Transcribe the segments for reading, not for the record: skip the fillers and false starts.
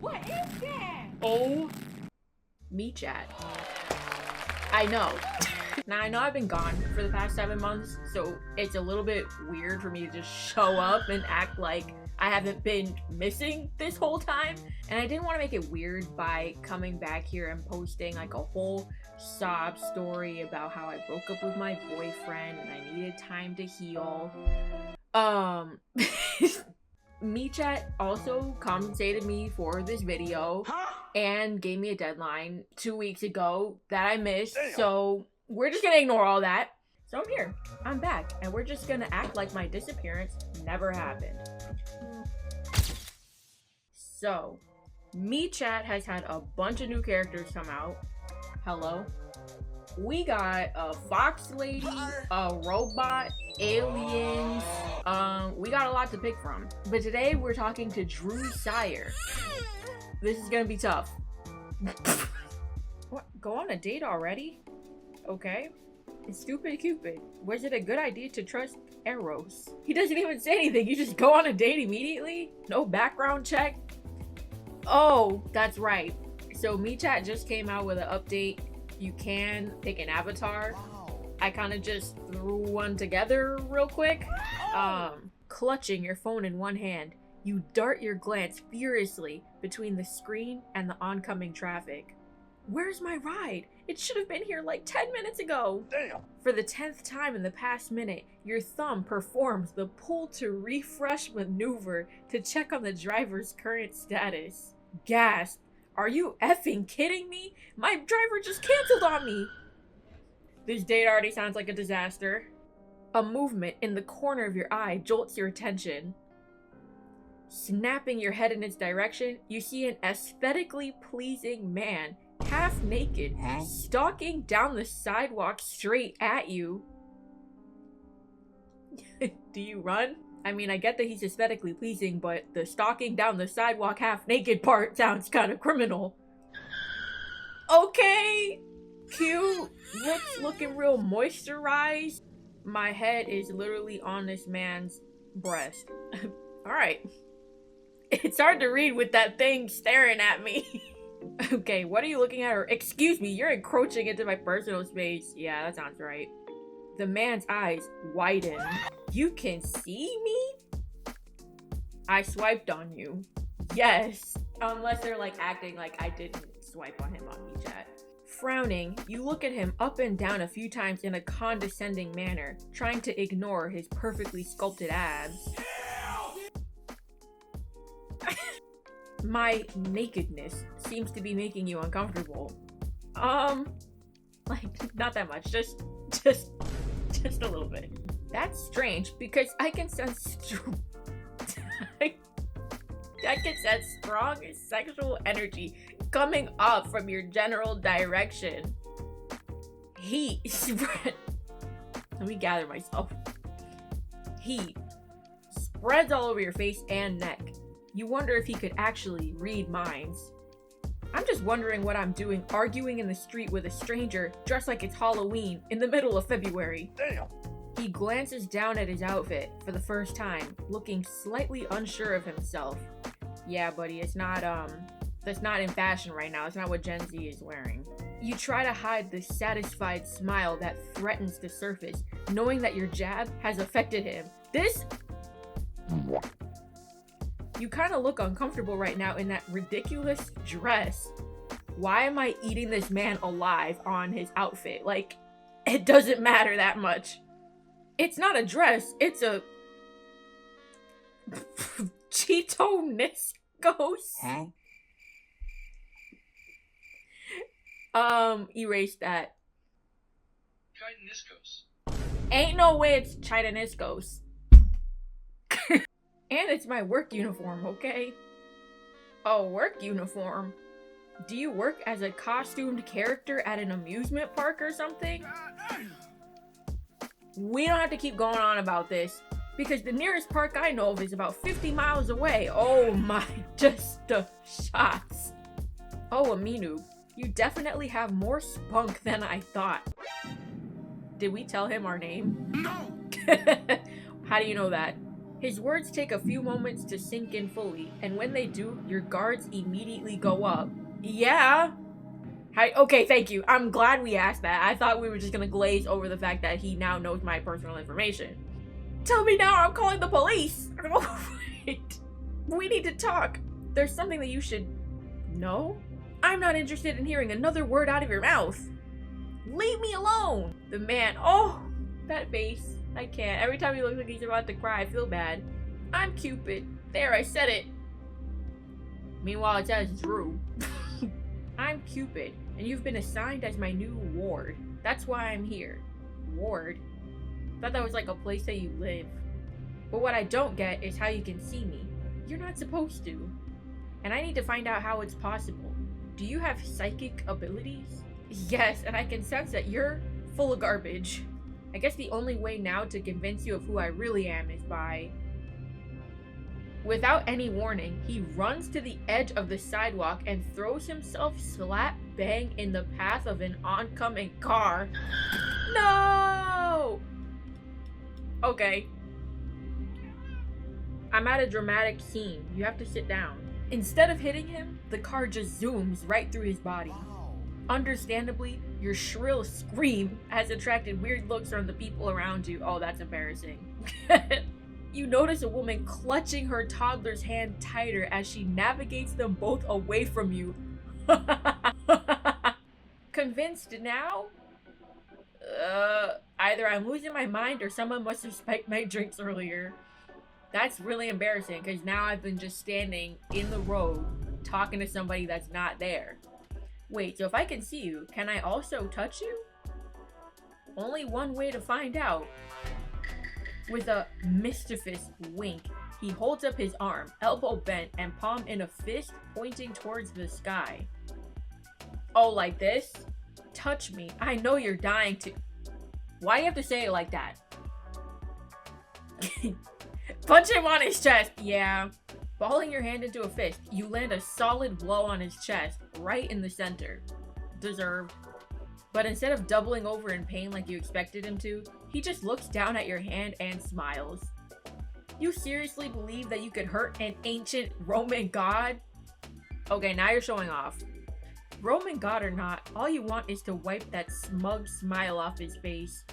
What is that? Oh, MeChat. I know. Now, I know I've been gone for the past 7 months, so it's a little bit weird for me to just show up and act like I haven't been missing this whole time. And I didn't want to make it weird by coming back here and posting like a whole sob story about how I broke up with my boyfriend and I needed time to heal. MeChat also compensated me for this video and gave me a deadline 2 weeks ago that I missed. Damn. So we're just gonna ignore all that. So I'm here, I'm back, and we're just gonna act like my disappearance never happened. So, MeChat has had a bunch of new characters come out. Hello. We got a fox lady, a robot, aliens. We got a lot to pick from. But today we're talking to Drew Sire. This is gonna be tough. What? Go on a date already? Okay. Stupid Cupid. Was it a good idea to trust Eros? He doesn't even say anything. You just go on a date immediately? No background check? Oh, that's right. So MeChat just came out with an update. You can pick an avatar. I kind of just threw one together real quick. Clutching your phone in one hand, you dart your glance furiously between the screen and the oncoming traffic. Where's my ride? It should have been here like 10 minutes ago. Damn. For the 10th time in the past minute, your thumb performs the pull to refresh maneuver to check on the driver's current status. Gasp. Are you effing kidding me? My driver just canceled on me. This date already sounds like a disaster. A movement in the corner of your eye jolts your attention. Snapping your head in its direction, you see an aesthetically pleasing man, half naked, stalking down the sidewalk straight at you. Do you run? I mean, I get that he's aesthetically pleasing, but the stalking down the sidewalk half naked part sounds kind of criminal. Okay, cute. Lips looking real moisturized. My head is literally on this man's breast. Alright. It's hard to read with that thing staring at me. Okay, what are you looking at? Or excuse me, you're encroaching into my personal space. Yeah, that sounds right. The man's eyes widen. You can see me? I swiped on you. Yes. Unless they're like acting like I didn't swipe on him on MeChat. Frowning, you look at him up and down a few times in a condescending manner, trying to ignore his perfectly sculpted abs. My nakedness seems to be making you uncomfortable. Like, not that much, just a little bit. That's strange, because I can sense I can sense strong sexual energy coming up from your general direction. Heat spread. Let me gather myself. Heat spreads all over your face and neck. You wonder if he could actually read minds. I'm just wondering what I'm doing arguing in the street with a stranger dressed like it's Halloween in the middle of February. Damn. He glances down at his outfit for the first time, looking slightly unsure of himself. Yeah, buddy, it's not, that's not in fashion right now. It's not what Gen Z is wearing. You try to hide the satisfied smile that threatens to surface, knowing that your jab has affected him. You kind of look uncomfortable right now in that ridiculous dress. Why am I eating this man alive on his outfit? Like, it doesn't matter that much. It's not a dress, it's a Cheeto Niscos. Huh? Erase that. Niscos. Ain't no way it's China Niscos. And it's my work uniform, okay? Oh, work uniform? Do you work as a costumed character at an amusement park or something? We don't have to keep going on about this, because the nearest park I know of is about 50 miles away. Oh my, just the shots. Oh, Aminoob, you definitely have more spunk than I thought. Did we tell him our name? No! How do you know that? His words take a few moments to sink in fully, and when they do, your guards immediately go up. Yeah. Hi, okay, thank you. I'm glad we asked that. I thought we were just gonna glaze over the fact that he now knows my personal information. Tell me now, I'm calling the police! Wait. We need to talk. There's something that you should know? I'm not interested in hearing another word out of your mouth. Leave me alone! The man, oh, that face. I can't. Every time he looks like he's about to cry, I feel bad. I'm Cupid. There, I said it. Meanwhile, it says Drew. I'm Cupid, and you've been assigned as my new ward. That's why I'm here. Ward? Thought that was like a place that you live. But what I don't get is how you can see me. You're not supposed to. And I need to find out how it's possible. Do you have psychic abilities? Yes, and I can sense that you're full of garbage. I guess the only way now to convince you of who I really am is by... Without any warning, he runs to the edge of the sidewalk and throws himself slap bang in the path of an oncoming car. No! Okay. I'm at a dramatic scene. You have to sit down. Instead of hitting him, the car just zooms right through his body. Understandably, your shrill scream has attracted weird looks from the people around you. Oh, that's embarrassing. You notice a woman clutching her toddler's hand tighter as she navigates them both away from you. Convinced now? Either I'm losing my mind or someone must have spiked my drinks earlier. That's really embarrassing because now I've been just standing in the road talking to somebody that's not there. Wait, so if I can see you, can I also touch you? Only one way to find out. With a mischievous wink, he holds up his arm, elbow bent and palm in a fist pointing towards the sky. Oh, like this? Touch me. I know you're dying to... Why do you have to say it like that? Punch him on his chest. Yeah. Balling your hand into a fist, you land a solid blow on his chest, right in the center. Deserved. But instead of doubling over in pain like you expected him to, he just looks down at your hand and smiles. You seriously believe that you could hurt an ancient Roman god? Okay, now you're showing off. Roman god or not, all you want is to wipe that smug smile off his face.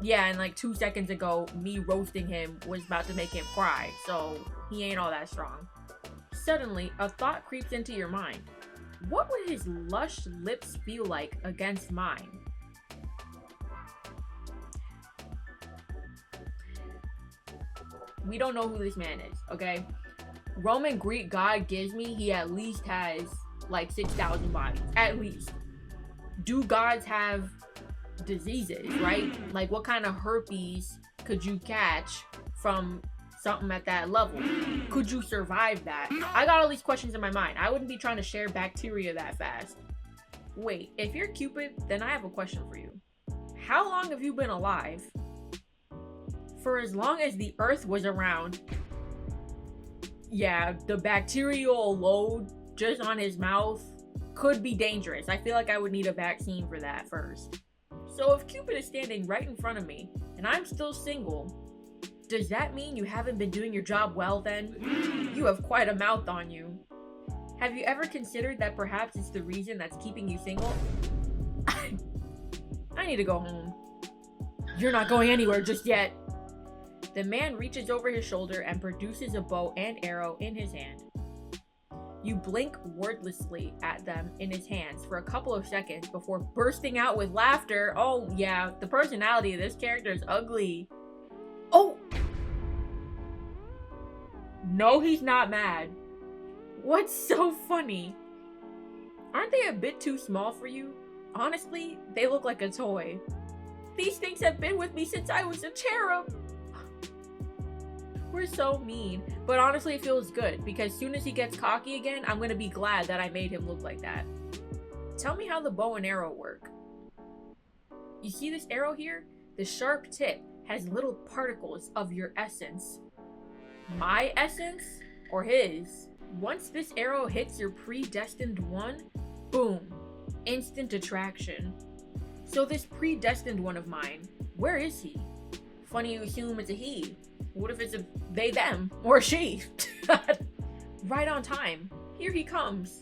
Yeah, and like 2 seconds ago, me roasting him was about to make him cry, so he ain't all that strong. Suddenly, a thought creeps into your mind. What would his lush lips feel like against mine? We don't know who this man is, okay? Roman Greek god gives me he at least has like 6,000 bodies, at least. Do gods have diseases, right? Like what kind of herpes could you catch from something at that level? Could you survive that? I got all these questions in my mind. I wouldn't be trying to share bacteria that fast. Wait, if you're Cupid, then I have a question for you. How long have you been alive? For as long as the earth was around. Yeah, the bacterial load just on his mouth could be dangerous. I feel like I would need a vaccine for that first. So if Cupid is standing right in front of me and I'm still single, does that mean you haven't been doing your job well then? You have quite a mouth on you. Have you ever considered that perhaps it's the reason that's keeping you single? I need to go home. You're not going anywhere just yet. The man reaches over his shoulder and produces a bow and arrow in his hand. You blink wordlessly at them in his hands for a couple of seconds before bursting out with laughter. Oh yeah, the personality of this character is ugly. Oh! No, he's not mad. What's so funny? Aren't they a bit too small for you? Honestly, they look like a toy. These things have been with me since I was a cherub. We're so mean, but honestly it feels good because as soon as he gets cocky again, I'm gonna be glad that I made him look like that. Tell me how the bow and arrow work. You see this arrow here? The sharp tip has little particles of your essence. My essence? Or his? Once this arrow hits your predestined one, boom, instant attraction. So this predestined one of mine, where is he? Funny you assume it's a he. What if it's a They, them, or she. Right on time. Here he comes.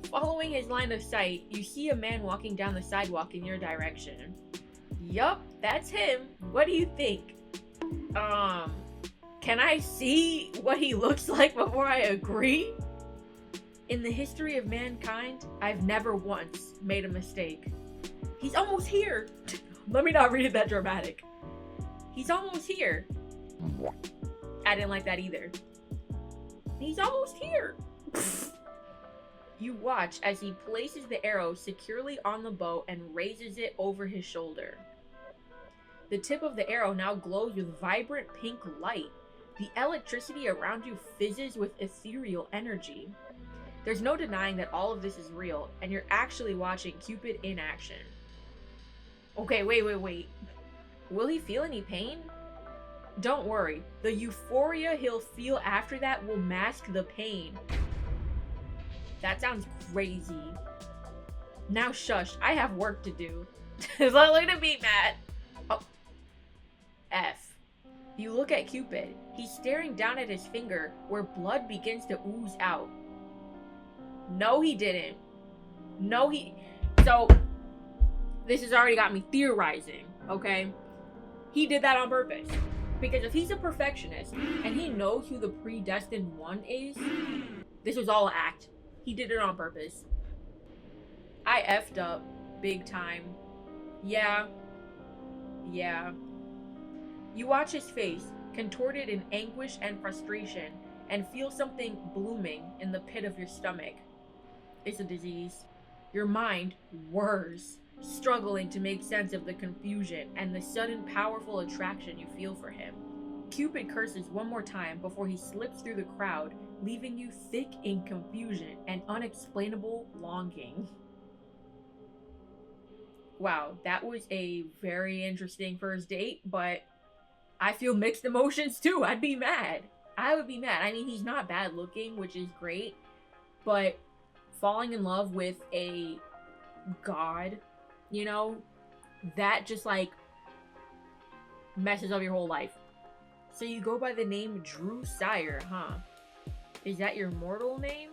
Following his line of sight, you see a man walking down the sidewalk in your direction. Yup, that's him. What do you think? Can I see what he looks like before I agree? In the history of mankind, I've never once made a mistake. He's almost here. Let me not read it that dramatic. He's almost here. I didn't like that either. He's almost here. You watch as he places the arrow securely on the bow and raises it over his shoulder. The tip of the arrow now glows with vibrant pink light. The electricity around you fizzes with ethereal energy. There's no denying that all of this is real, and you're actually watching Cupid in action. Okay, wait. Will he feel any pain? Don't worry, the euphoria he'll feel after that will mask the pain. That sounds crazy. Now shush, I have work to do. Look at me, Matt. Oh. F. You look at Cupid. He's staring down at his finger, where blood begins to ooze out. No, he didn't. So, this has already got me theorizing, okay? He did that on purpose. Because if he's a perfectionist, and he knows who the predestined one is, this was all an act. He did it on purpose. I effed up. Big time. Yeah. You watch his face, contorted in anguish and frustration, and feel something blooming in the pit of your stomach. It's a disease. Your mind whirs, struggling to make sense of the confusion and the sudden powerful attraction you feel for him. Cupid curses one more time before he slips through the crowd, leaving you thick in confusion and unexplainable longing. Wow, that was a very interesting first date, but I feel mixed emotions too. I'd be mad. I would be mad. I mean, he's not bad looking, which is great, but falling in love with a god, you know, that just like messes up your whole life. So you go by the name Drew Sire, huh? Is that your mortal name?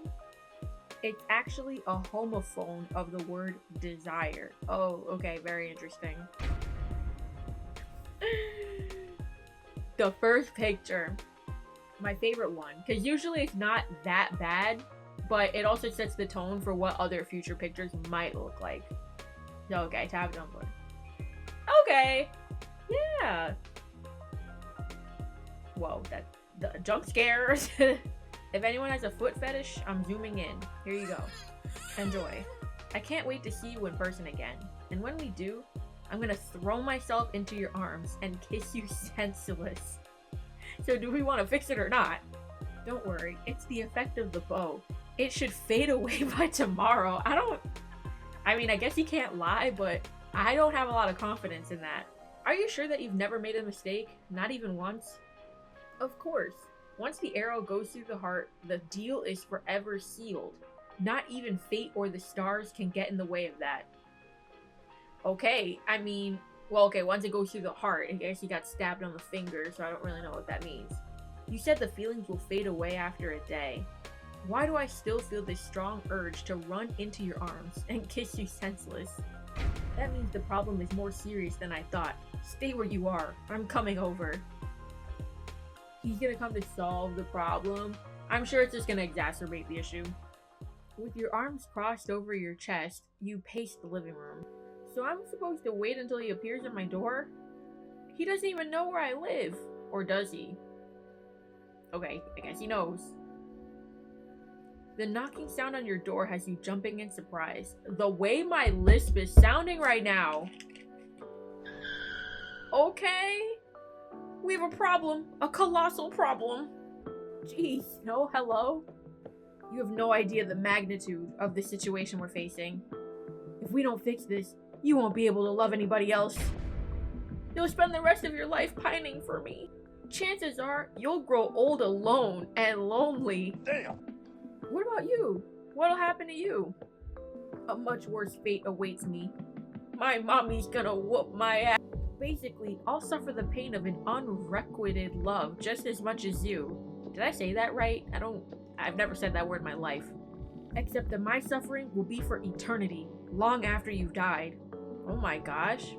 It's actually a homophone of the word desire. Oh, okay, very interesting. The first picture, my favorite one, because usually it's not that bad, but it also sets the tone for what other future pictures might look like. Okay, tab number. Okay, yeah. Whoa, that the jump scares. If anyone has a foot fetish, I'm zooming in. Here you go. Enjoy. I can't wait to see you in person again. And when we do, I'm gonna throw myself into your arms and kiss you senseless. So do we want to fix it or not? Don't worry, it's the effect of the bow. It should fade away by tomorrow. I mean, I guess you can't lie, but I don't have a lot of confidence in that. Are you sure that you've never made a mistake? Not even once? Of course. Once the arrow goes through the heart, the deal is forever sealed. Not even fate or the stars can get in the way of that. Okay, I mean, well, okay, once it goes through the heart, I guess he got stabbed on the finger, so I don't really know what that means. You said the feelings will fade away after a day. Why do I still feel this strong urge to run into your arms and kiss you senseless? That means the problem is more serious than I thought. Stay where you are. I'm coming over. He's gonna come to solve the problem. I'm sure it's just gonna exacerbate the issue. With your arms crossed over your chest, you pace the living room. So I'm supposed to wait until he appears at my door? He doesn't even know where I live. Or does he? Okay, I guess he knows. The knocking sound on your door has you jumping in surprise. The way my lisp is sounding right now. Okay. We have a problem. A colossal problem. Jeez, no, hello? You have no idea the magnitude of the situation we're facing. If we don't fix this, you won't be able to love anybody else. You'll spend the rest of your life pining for me. Chances are, you'll grow old alone and lonely. Damn! What about you? What'll happen to you? A much worse fate awaits me. My mommy's gonna whoop my ass. basically, I'll suffer the pain of an unrequited love just as much as you. Did I say that right? I've never said that word in my life. Except that my suffering will be for eternity, long after you've died. Oh my gosh.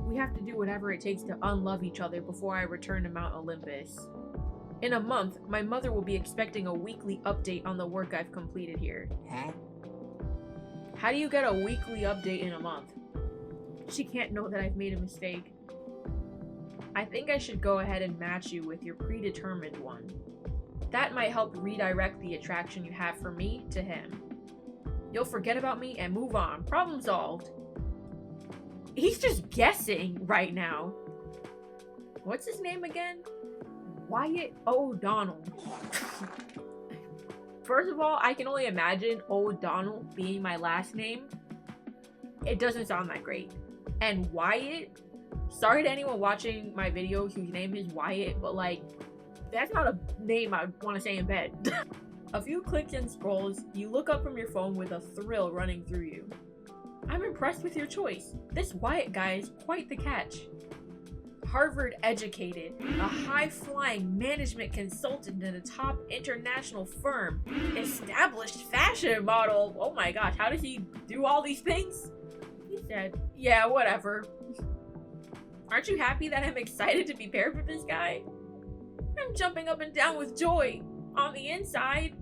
We have to do whatever it takes to unlove each other before I return to Mount Olympus. In a month, my mother will be expecting a weekly update on the work I've completed here. Huh? How do you get a weekly update in a month? She can't know that I've made a mistake. I think I should go ahead and match you with your predetermined one. That might help redirect the attraction you have for me to him. You'll forget about me and move on. Problem solved. He's just guessing right now. What's his name again? Wyatt O'Donnell. First of all, I can only imagine O'Donnell being my last name. It doesn't sound that great. And Wyatt, sorry to anyone watching my videos whose name is Wyatt, but like, that's not a name I want to say in bed. A few clicks and scrolls, you look up from your phone with a thrill running through you. I'm impressed with your choice. This Wyatt guy is quite the catch. Harvard educated, a high-flying management consultant in a top international firm, established fashion model. Oh my gosh, how does he do all these things? He said, yeah, whatever. Aren't you happy that I'm excited to be paired with this guy? I'm jumping up and down with joy. On the inside,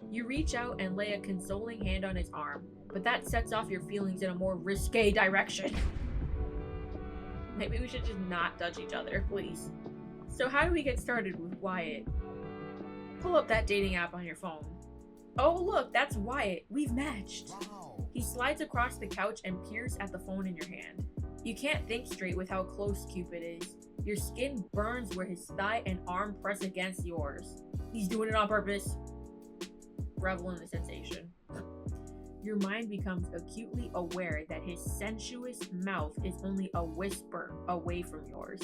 you reach out and lay a consoling hand on his arm, but that sets off your feelings in a more risque direction. Maybe we should just not touch each other, please. So how do we get started with Wyatt? Pull up that dating app on your phone. Oh look, that's Wyatt. We've matched. Wow. He slides across the couch and peers at the phone in your hand. You can't think straight with how close Cupid is. Your skin burns where his thigh and arm press against yours. He's doing it on purpose. Revel in the sensation. Your mind becomes acutely aware that his sensuous mouth is only a whisper away from yours.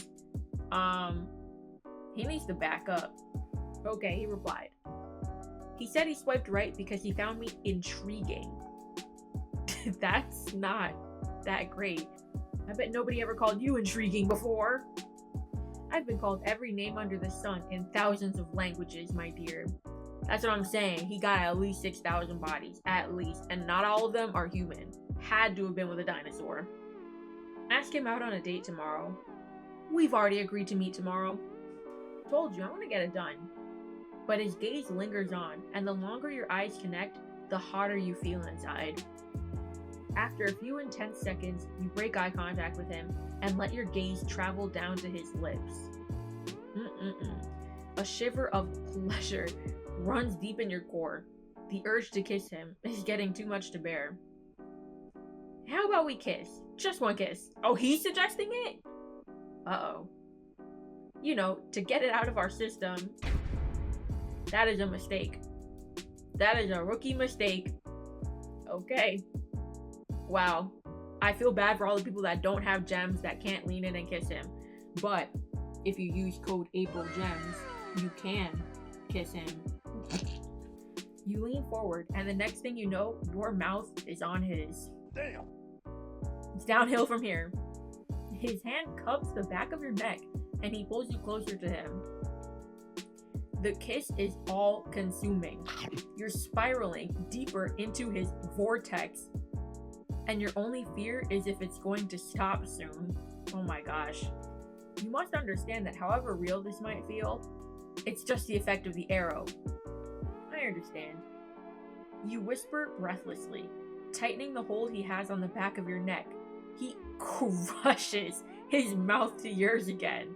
He needs to back up. Okay, he replied. He said he swiped right because he found me intriguing. That's not that great. I bet nobody ever called you intriguing before. I've been called every name under the sun in thousands of languages, my dear. That's what I'm saying. He got at least 6,000 bodies, at least, and not all of them are human. Had to have been with a dinosaur. Ask him out on a date tomorrow. We've already agreed to meet tomorrow. Told you, I want to get it done. But his gaze lingers on, and the longer your eyes connect, the hotter you feel inside. After a few intense seconds, you break eye contact with him and let your gaze travel down to his lips. A shiver of pleasure runs deep in your core. The urge to kiss him is getting too much to bear. How about we kiss? Just one kiss. Oh, he's suggesting it? Uh-oh. You know, to get it out of our system. That is a mistake. That is a rookie mistake. Okay. Wow. I feel bad for all the people that don't have gems that can't lean in and kiss him. But if you use code AprilGems, you can kiss him. You lean forward, and the next thing you know, your mouth is on his. Damn. It's downhill from here. His hand cups the back of your neck, and he pulls you closer to him. The kiss is all-consuming. You're spiraling deeper into his vortex, and your only fear is if it's going to stop soon. Oh my gosh. You must understand that however real this might feel, it's just the effect of the arrow. I understand. You whisper breathlessly, tightening the hold he has on the back of your neck. He crushes his mouth to yours again.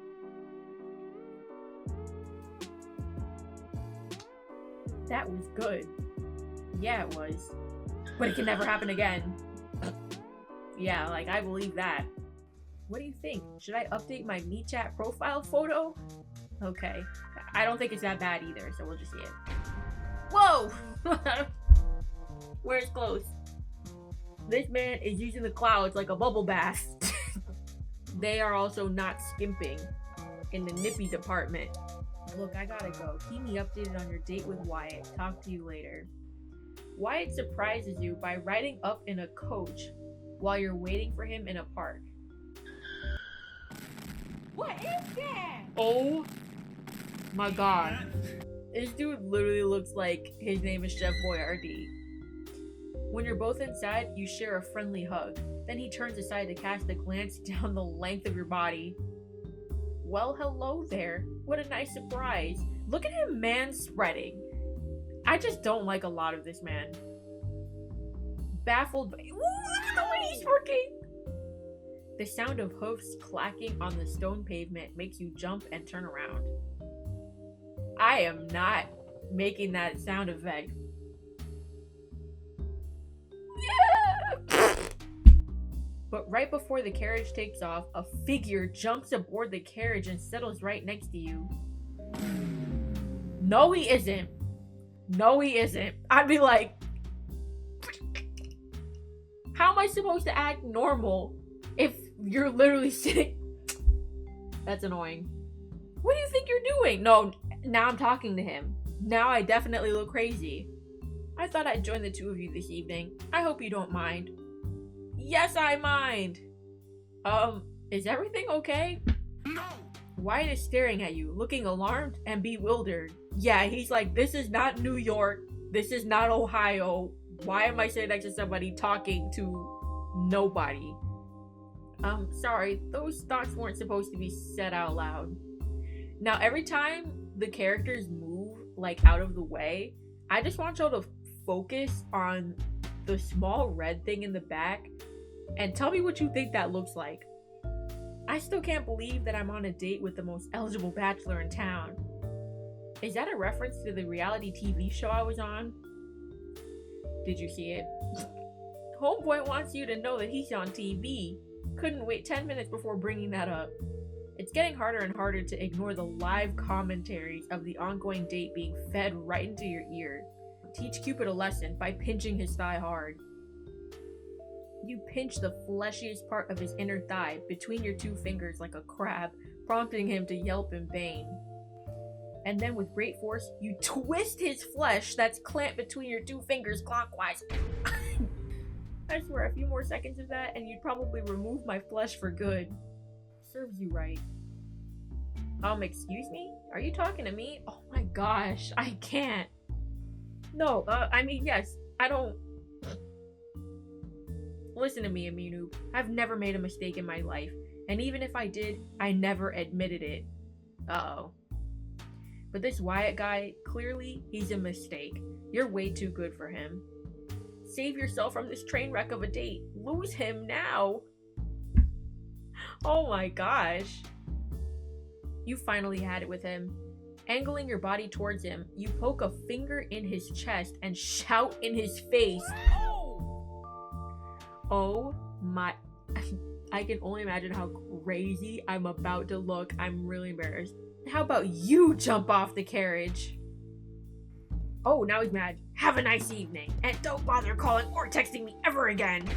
That was good. Yeah, it was. But it can never happen again. Yeah, like, I believe that. What do you think? Should I update my MeChat profile photo? Okay. I don't think it's that bad either, so we'll just see it. Whoa! Where's close? This man is using the clouds like a bubble bath. They are also not skimping in the nippy department. Look, I gotta go. Keep me updated on your date with Wyatt. Talk to you later. Wyatt surprises you by riding up in a coach while you're waiting for him in a park. What is that? Oh my god. This dude literally looks like his name is Chef Boyardee. When you're both inside, you share a friendly hug. Then he turns aside to cast a glance down the length of your body. Well, hello there. What a nice surprise. Look at him man-spreading. I just don't like a lot of this man. Baffled by... Ooh, look at the way he's working! The sound of hoofs clacking on the stone pavement makes you jump and turn around. I am not making that sound effect. Yeah! But right before the carriage takes off, a figure jumps aboard the carriage and settles right next to you. No, he isn't. No, he isn't. I'd be like, how am I supposed to act normal if you're literally sitting? That's annoying. What do you think you're doing? No, now I'm talking to him. Now I definitely look crazy. I thought I'd join the two of you this evening. I hope you don't mind. Yes, I mind. Is everything okay? No. Wyatt is staring at you, looking alarmed and bewildered. Yeah, he's like, this is not New York. This is not Ohio. Why am I sitting next to somebody talking to nobody? Sorry, those thoughts weren't supposed to be said out loud. Now, every time the characters move, like, out of the way, I just want y'all to focus on the small red thing in the back and tell me what you think that looks like. I still can't believe that I'm on a date with the most eligible bachelor in town. Is that a reference to the reality TV show I was on? Did you see it? Homeboy wants you to know that he's on TV. Couldn't wait 10 minutes before bringing that up. It's getting harder and harder to ignore the live commentaries of the ongoing date being fed right into your ear. Teach Cupid a lesson by pinching his thigh hard. You pinch the fleshiest part of his inner thigh between your two fingers like a crab, prompting him to yelp in pain. And then with great force, you twist his flesh that's clamped between your two fingers clockwise. I swear, a few more seconds of that and you'd probably remove my flesh for good. Serves you right. Excuse me? Are you talking to me? Oh my gosh, I can't. No, I mean, yes, I don't... Listen to me, Aminoob. I've never made a mistake in my life, and even if I did, I never admitted it. Uh-oh. But this Wyatt guy, clearly, he's a mistake. You're way too good for him. Save yourself from this train wreck of a date. Lose him now. Oh my gosh. You finally had it with him. Angling your body towards him, you poke a finger in his chest and shout in his face. Oh my... I can only imagine how crazy I'm about to look. I'm really embarrassed. How about you jump off the carriage? Oh, now he's mad. Have a nice evening. And don't bother calling or texting me ever again.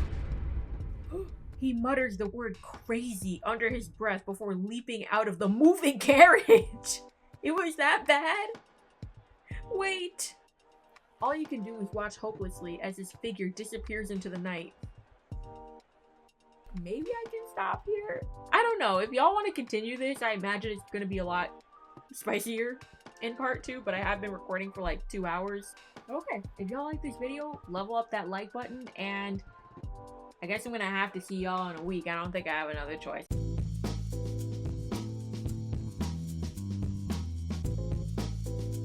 He mutters the word crazy under his breath before leaping out of the moving carriage. It was that bad? Wait. All you can do is watch hopelessly as his figure disappears into the night. Maybe I can stop here? I don't know. If y'all want to continue this, I imagine it's going to be a lot spicier in part 2, but I have been recording for like 2 hours. Okay, if y'all like this video, level up that like button, and I guess I'm going to have to see y'all in a week. I don't think I have another choice.